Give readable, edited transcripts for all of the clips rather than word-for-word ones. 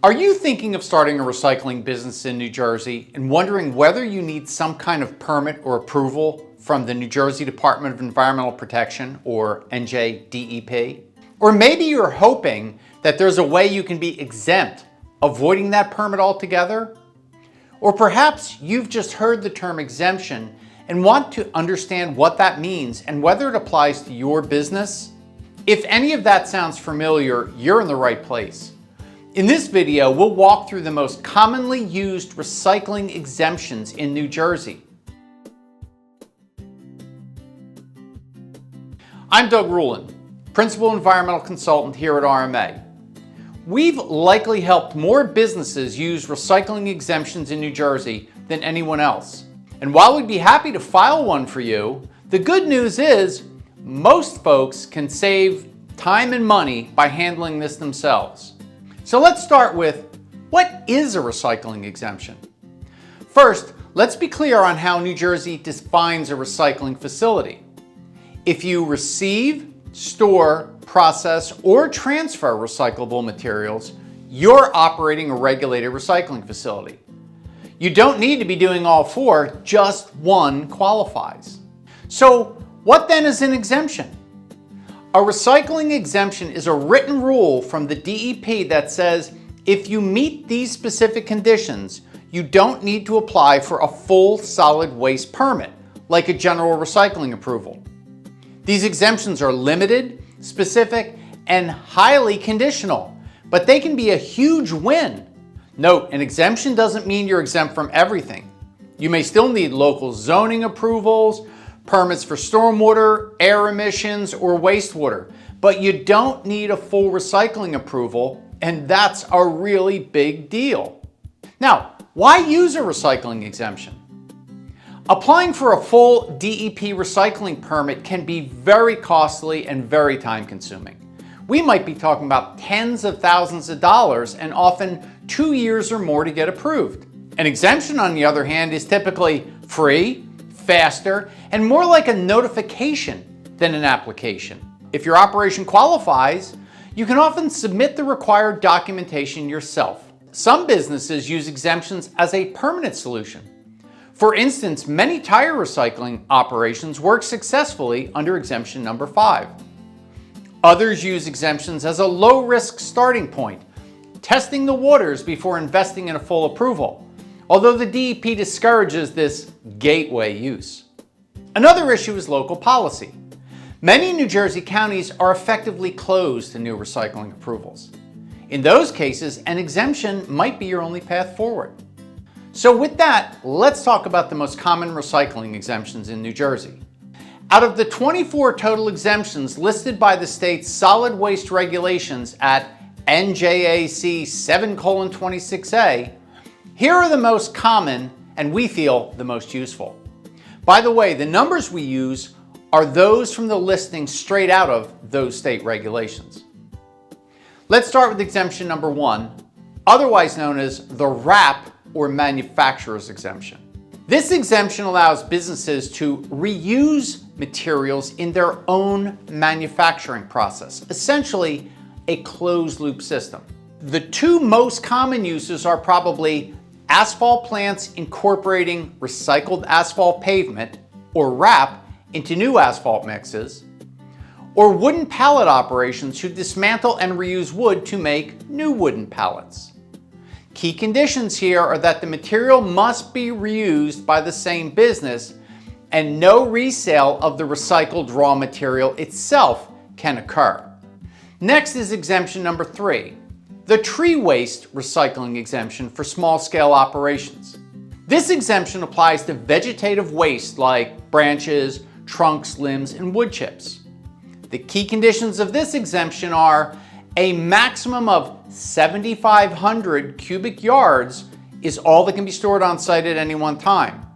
Are you thinking of starting a recycling business in New Jersey and wondering whether you need some kind of permit or approval from the New Jersey Department of Environmental Protection, or NJDEP? Or maybe you're hoping that there's a way you can be exempt, avoiding that permit altogether? Or perhaps you've just heard the term exemption and want to understand what that means and whether it applies to your business? If any of that sounds familiar, you're in the right place. In this video, we'll walk through the most commonly used recycling exemptions in New Jersey. I'm Doug Ruhlin, Principal Environmental Consultant here at RMA. We've likely helped more businesses use recycling exemptions in New Jersey than anyone else. And while we'd be happy to file one for you, the good news is most folks can save time and money by handling this themselves. So let's start with, what is a recycling exemption? First, let's be clear on how New Jersey defines a recycling facility. If you receive, store, process, or transfer recyclable materials, you're operating a regulated recycling facility. You don't need to be doing all four, just one qualifies. So what then is an exemption? A recycling exemption is a written rule from the DEP that says if you meet these specific conditions, you don't need to apply for a full solid waste permit, like a general recycling approval. These exemptions are limited, specific, and highly conditional, but they can be a huge win. Note, an exemption doesn't mean you're exempt from everything. You may still need local zoning approvals, permits for stormwater, air emissions, or wastewater, but you don't need a full recycling approval, and that's a really big deal. Now, why use a recycling exemption? Applying for a full DEP recycling permit can be very costly and very time-consuming. We might be talking about tens of thousands of dollars and often 2 years or more to get approved. An exemption, on the other hand, is typically free, faster, and more like a notification than an application. If your operation qualifies, you can often submit the required documentation yourself. Some businesses use exemptions as a permanent solution. For instance, many tire recycling operations work successfully under exemption number 5. Others use exemptions as a low-risk starting point, testing the waters before investing in a full approval, although the DEP discourages this gateway use. Another issue is local policy. Many New Jersey counties are effectively closed to new recycling approvals. In those cases, an exemption might be your only path forward. So with that, let's talk about the most common recycling exemptions in New Jersey. Out of the 24 total exemptions listed by the state's solid waste regulations at NJAC 7:26A, here are the most common and we feel the most useful. By the way, the numbers we use are those from the listing straight out of those state regulations. Let's start with exemption number 1, otherwise known as the wrap or manufacturer's exemption. This exemption allows businesses to reuse materials in their own manufacturing process, essentially a closed loop system. The two most common uses are probably asphalt plants incorporating recycled asphalt pavement, or RAP, into new asphalt mixes, or wooden pallet operations who dismantle and reuse wood to make new wooden pallets. Key conditions here are that the material must be reused by the same business and no resale of the recycled raw material itself can occur. Next is exemption number 3, the tree waste recycling exemption for small-scale operations. This exemption applies to vegetative waste like branches, trunks, limbs, and wood chips. The key conditions of this exemption are a maximum of 7,500 cubic yards is all that can be stored on site at any one time.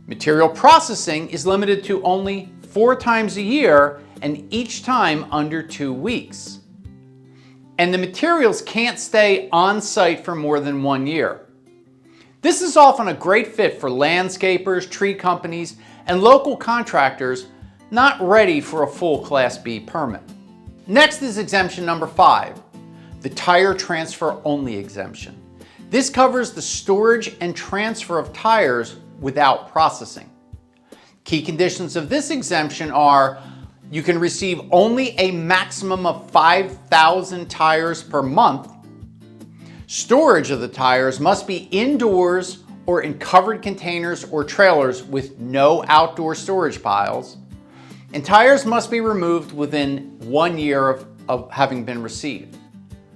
Material processing is limited to only 4 times a year and each time under 2 weeks. And the materials can't stay on site for more than 1 year. This is often a great fit for landscapers, tree companies, and local contractors not ready for a full Class B permit. Next is exemption number 5, the tire transfer only exemption. This covers the storage and transfer of tires without processing. Key conditions of this exemption are you can receive only a maximum of 5,000 tires per month. Storage of the tires must be indoors or in covered containers or trailers with no outdoor storage piles. And tires must be removed within 1 year of having been received.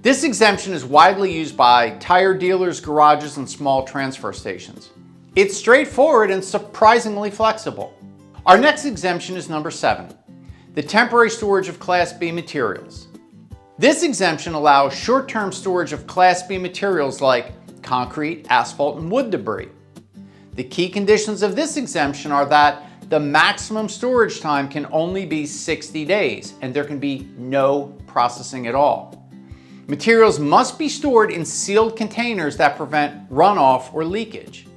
This exemption is widely used by tire dealers, garages, and small transfer stations. It's straightforward and surprisingly flexible. Our next exemption is number 7, the temporary storage of Class B materials. This exemption allows short-term storage of Class B materials like concrete, asphalt, and wood debris. The key conditions of this exemption are that the maximum storage time can only be 60 days, and there can be no processing at all. Materials must be stored in sealed containers that prevent runoff or leakage.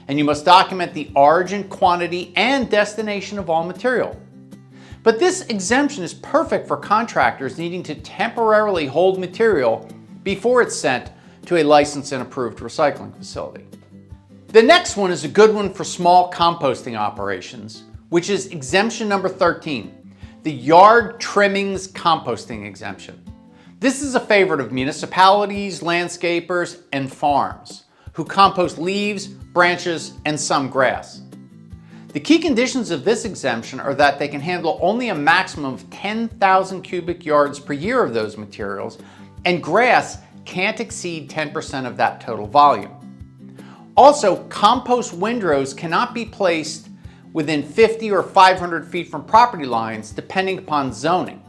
And you must document the origin, quantity, and destination of all material. But this exemption is perfect for contractors needing to temporarily hold material before it's sent to a licensed and approved recycling facility. The next one is a good one for small composting operations, which is exemption number 13, the yard trimmings composting exemption. This is a favorite of municipalities, landscapers, and farms who compost leaves, branches, and some grass. The key conditions of this exemption are that they can handle only a maximum of 10,000 cubic yards per year of those materials, and grass can't exceed 10% of that total volume. Also, compost windrows cannot be placed within 50 or 500 feet from property lines, depending upon zoning.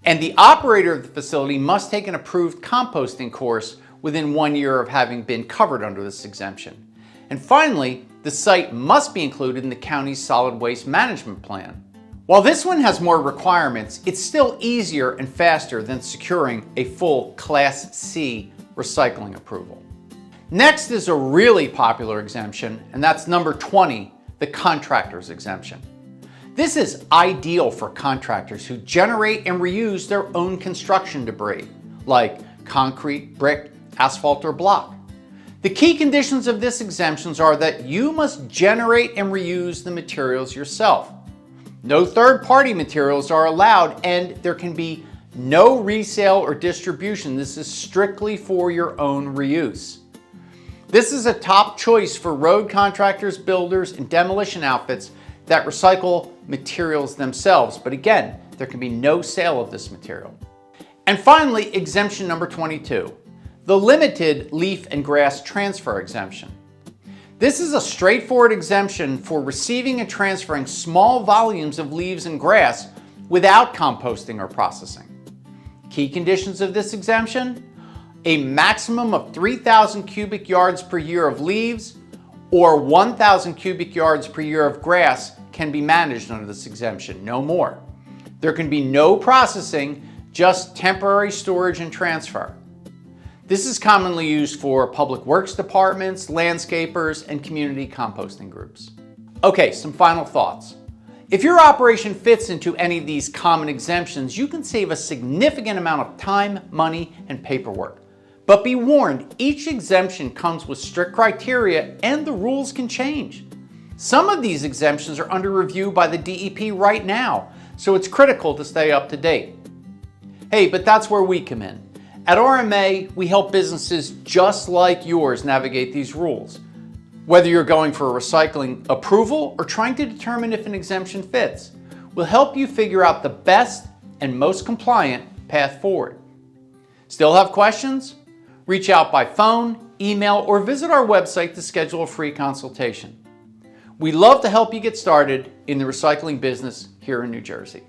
And the operator of the facility must take an approved composting course within 1 year of having been covered under this exemption. And finally, the site must be included in the county's solid waste management plan. While this one has more requirements, it's still easier and faster than securing a full Class C recycling approval. Next is a really popular exemption, and that's number 20, the contractor's exemption. This is ideal for contractors who generate and reuse their own construction debris, like concrete, brick, asphalt, or block. The key conditions of this exemption are that you must generate and reuse the materials yourself. No third-party materials are allowed, and there can be no resale or distribution. This is strictly for your own reuse. This is a top choice for road contractors, builders, and demolition outfits that recycle materials themselves, but again, there can be no sale of this material. And finally, exemption number 22, the limited leaf and grass transfer exemption. This is a straightforward exemption for receiving and transferring small volumes of leaves and grass without composting or processing. Key conditions of this exemption: a maximum of 3,000 cubic yards per year of leaves or 1,000 cubic yards per year of grass can be managed under this exemption, no more. There can be no processing, just temporary storage and transfer. This is commonly used for public works departments, landscapers, and community composting groups. Okay, some final thoughts. If your operation fits into any of these common exemptions, you can save a significant amount of time, money, and paperwork. But be warned, each exemption comes with strict criteria and the rules can change. Some of these exemptions are under review by the DEP right now, so it's critical to stay up to date. Hey, but that's where we come in. At RMA, we help businesses just like yours navigate these rules. Whether you're going for a recycling approval or trying to determine if an exemption fits, we'll help you figure out the best and most compliant path forward. Still have questions? Reach out by phone, email, or visit our website to schedule a free consultation. We'd love to help you get started in the recycling business here in New Jersey.